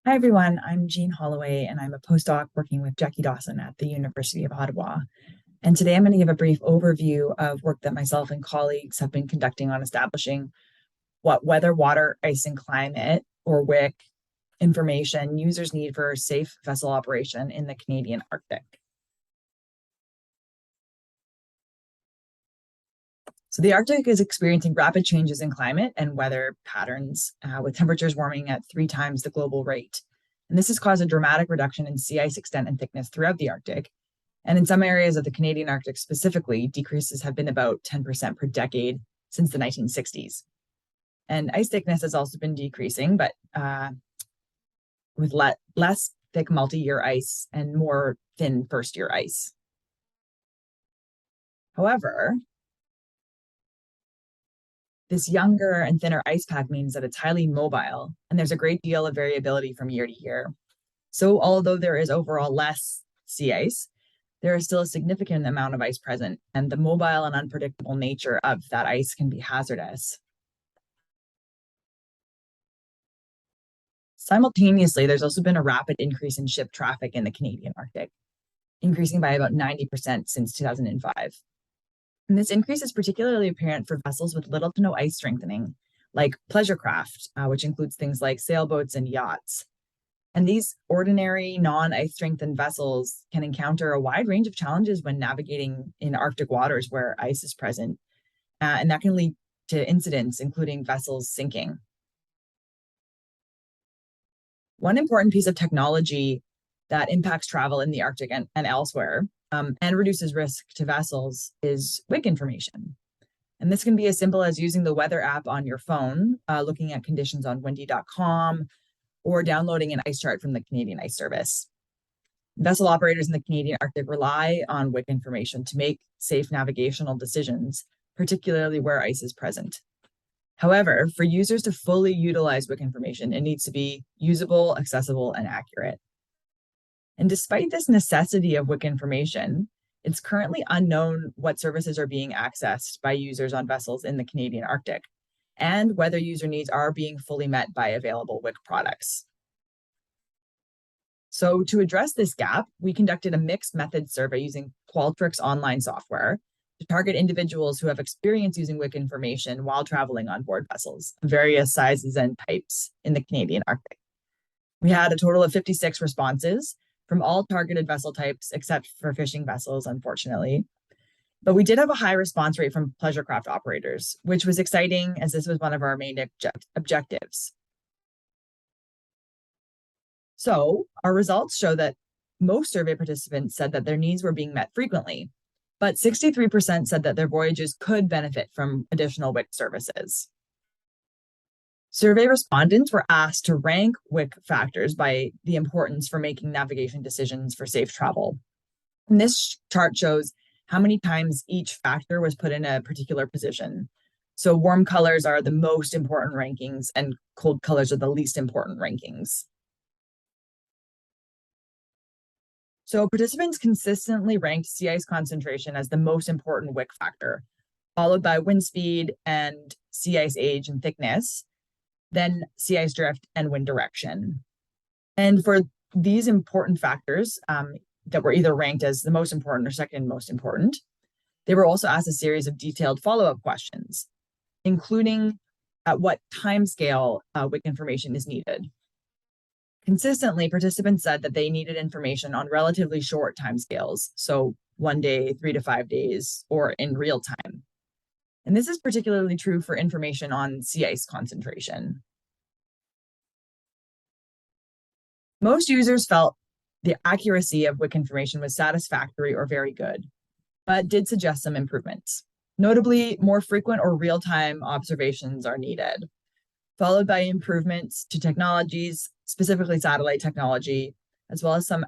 Hi, everyone. I'm Jean Holloway, and I'm a postdoc working with Jackie Dawson at the University of Ottawa. And today I'm going to give a brief overview of work that myself and colleagues have been conducting on establishing what weather, water, ice, and climate, or WIC, information users need for safe vessel operation in the Canadian Arctic. So the Arctic is experiencing rapid changes in climate and weather patterns, with temperatures warming at 3 times the global rate. And this has caused a dramatic reduction in sea ice extent and thickness throughout the Arctic. And in some areas of the Canadian Arctic specifically, decreases have been about 10% per decade since the 1960s. And ice thickness has also been decreasing, but with less thick multi-year ice and more thin first-year ice. However, this younger and thinner ice pack means that it's highly mobile, and there's a great deal of variability from year to year. So although there is overall less sea ice, there is still a significant amount of ice present, and the mobile and unpredictable nature of that ice can be hazardous. Simultaneously, there's also been a rapid increase in ship traffic in the Canadian Arctic, increasing by about 90% since 2005. And this increase is particularly apparent for vessels with little to no ice strengthening, like pleasure craft, which includes things like sailboats and yachts. And these ordinary non-ice strengthened vessels can encounter a wide range of challenges when navigating in Arctic waters where ice is present. And that can lead to incidents, including vessels sinking. One important piece of technology that impacts travel in the Arctic and elsewhere and reduces risk to vessels is WIC information. And this can be as simple as using the weather app on your phone, looking at conditions on windy.com, or downloading an ice chart from the Canadian Ice Service. Vessel operators in the Canadian Arctic rely on WIC information to make safe navigational decisions, particularly where ice is present. However, for users to fully utilize WIC information, it needs to be usable, accessible, and accurate. And despite this necessity of WIC information, it's currently unknown what services are being accessed by users on vessels in the Canadian Arctic, and whether user needs are being fully met by available WIC products. So to address this gap, we conducted a mixed method survey using Qualtrics online software to target individuals who have experience using WIC information while traveling on board vessels, various sizes and types in the Canadian Arctic. We had a total of 56 responses from all targeted vessel types, except for fishing vessels, unfortunately. But we did have a high response rate from pleasure craft operators, which was exciting as this was one of our main objectives. So our results show that most survey participants said that their needs were being met frequently, but 63% said that their voyages could benefit from additional WIC services. Survey respondents were asked to rank WIC factors by the importance for making navigation decisions for safe travel. And this chart shows how many times each factor was put in a particular position. So warm colors are the most important rankings and cold colors are the least important rankings. So participants consistently ranked sea ice concentration as the most important WIC factor, followed by wind speed and sea ice age and thickness, then sea ice drift and wind direction. And for these important factors that were either ranked as the most important or second most important, they were also asked a series of detailed follow-up questions, including at what timescale WIC information is needed. Consistently, participants said that they needed information on relatively short timescales, so 1 day, 3 to 5 days, or in real time. And this is particularly true for information on sea ice concentration. Most users felt the accuracy of WIC information was satisfactory or very good, but did suggest some improvements. Notably, more frequent or real-time observations are needed, followed by improvements to technologies, specifically satellite technology, as well as some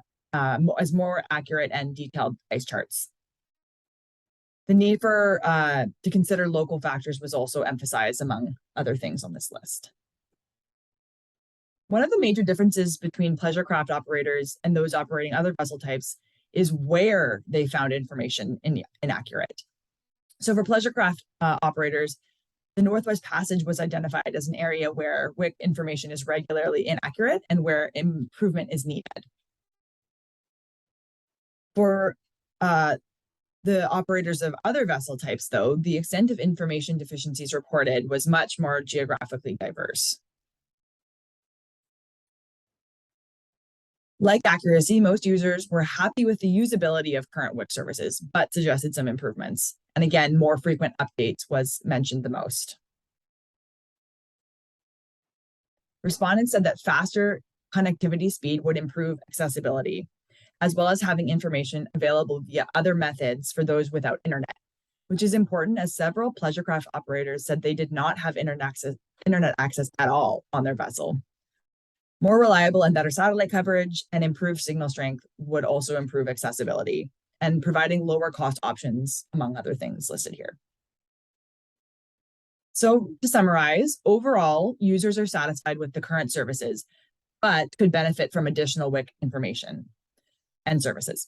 more accurate and detailed ice charts. The need for to consider local factors was also emphasized among other things on this list. One of the major differences between pleasure craft operators and those operating other vessel types is where they found information inaccurate. So for pleasure craft operators, The Northwest Passage was identified as an area where WIC information is regularly inaccurate and where improvement is needed. For the operators of other vessel types, though, the extent of information deficiencies reported was much more geographically diverse. Like accuracy, most users were happy with the usability of current WIC services, but suggested some improvements. And again, more frequent updates was mentioned the most. Respondents said that faster connectivity speed would improve accessibility, as well as having information available via other methods for those without internet, which is important as several pleasure craft operators said they did not have internet access at all on their vessel. More reliable and better satellite coverage and improved signal strength would also improve accessibility and providing lower cost options, among other things listed here. So to summarize, overall, users are satisfied with the current services, but could benefit from additional WIC information and services.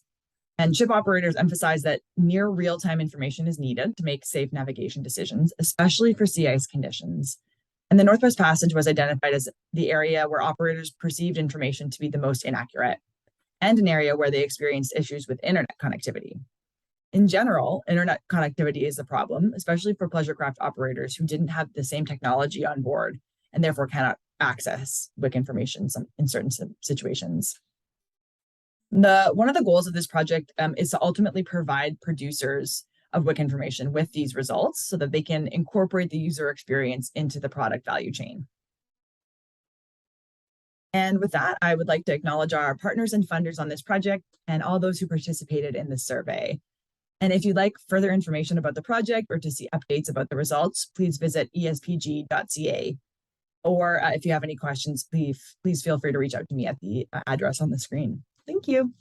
And ship operators emphasize that near real-time information is needed to make safe navigation decisions, especially for sea ice conditions. And the Northwest Passage was identified as the area where operators perceived information to be the most inaccurate, and an area where they experienced issues with internet connectivity. In general, internet connectivity is a problem, especially for pleasure craft operators who didn't have the same technology on board and therefore cannot access WIC information in certain situations. One of the goals of this project is to ultimately provide producers of WIC information with these results so that they can incorporate the user experience into the product value chain. And with that, I would like to acknowledge our partners and funders on this project and all those who participated in this survey. And if you'd like further information about the project or to see updates about the results, please visit espg.ca. Or if you have any questions, please feel free to reach out to me at the address on the screen. Thank you.